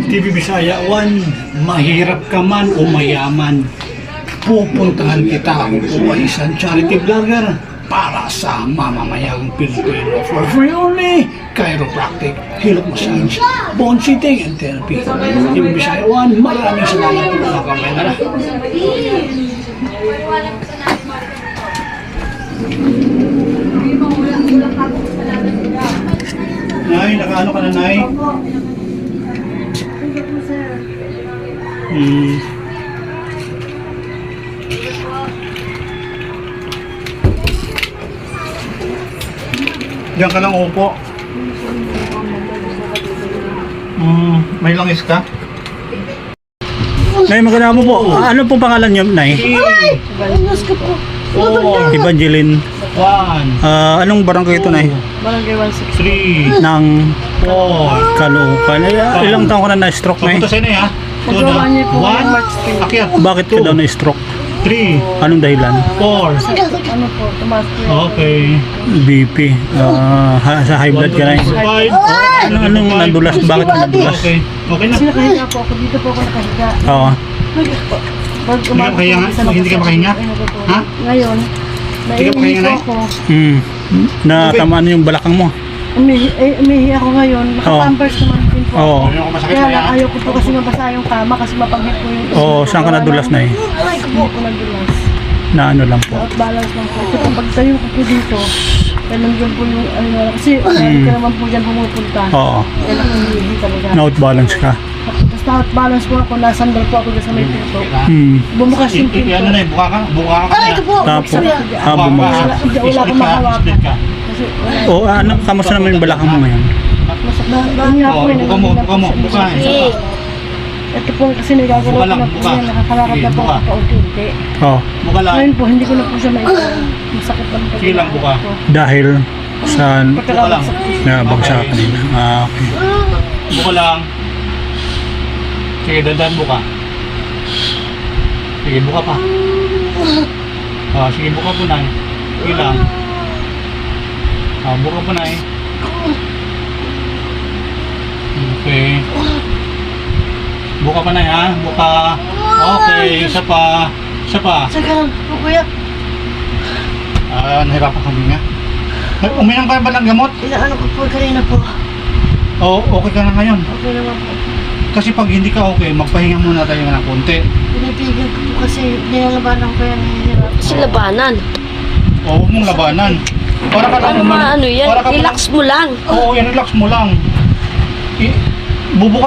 TV Bisaya 1, mahirap ka man o mayaman, pupuntahan kita kung isang charity vlogger para sa mamamayang Pilipino for free only. Chiropractic, Hilot Massage, Bone Sitting and Therapy. TV Bisaya 1, maraming salamat po mga kamera. Nay, nakaano ka na, Nay? Diyan ka lang upo. May langis ka? Nay, maganda mo po. Ano pong pangalan niyo, Nay? Evangeline. Anong barangay ito, Nay? Barangay 163. 3 ng Caloocan. Ilang taon ka na na-stroke, Nay? Punta sa'yo na, ha? Magawa niya po ng March 3. Akyat. Bakit ka daw na-stroke? 3, Anong dahilan? 4. Ano po, tumaas po yun. Okay. BP. Sa high blood ka, Nay? 5. Anong nadulas? Bakit ka nadulas? Okay. Okay na. Kasi nakahiga po ako, dito po ako nakahiga. Oo. Pag Hindi ka makahinga? Hindi ka makahinga? Ha? Ngayon, Hindi ka makahinga, naiinip Nay? po ako. Natamaan yung balakang mo. Umihi ako ngayon. Nakapampers naman din po. Oo. Ano ko masakit Kaya na, lang ha? ayaw ko po kasi mabasa yung kama kasi mapanghit po yung... Oo, saan ka nadulas, Nay? Hindi po nadulas. Na ano lang po. Out balance lang po. Kasi pag tayo ko po dito, talagang po yung ano na kasi hindi ka naman po dyan pumupunta. Oo. Kaya lang umihi talaga. Na-out balance ka. Tapos na-out balance po ako, nasandal po ako dyan sa may pinto. Bumukas yung pinto. Ano na, buka ka? Buka ka kaya? Tapos, bumagsak. Wala akong mahawakan. Split ka. Kasi wala. O, kamusta naman yung balakang mo ngayon? Doon nga po yun. Buka mo. Buka. Ito po kasi nagagalaw ko na po yan. Nakakalakad na po ako paunti-unti. Oo. Buka lang. Ngayon po, hindi ko na po siya maipon. Masakit lang po. Sige lang, buka. Dahil sa Pagkakabagsak po siya. nabagsak kanina. Okay. Buka lang. Sige, dandan buka. Sige, buka pa. Sige, buka po na. Sige lang. Buka po na eh. Okay. Buka pa na ha. Buka. Okay, isa pa. Isa pa. Saka lang po kuya. Nahirapan kami nga. Uminom ka ba ng gamot? Inaano ko po kanina po. Oo, okay ka na ngayon. Okay naman po. Kasi pag hindi ka okay, magpahinga muna tayo ng konti. Pinipigil ko po kasi nilalabanan ko yan. Nahihirap. Kasi labanan. Oo, huwag mong labanan. Para ka lang Ano yan? para ka Relax mo lang. Oo, relax mo lang. Bubuka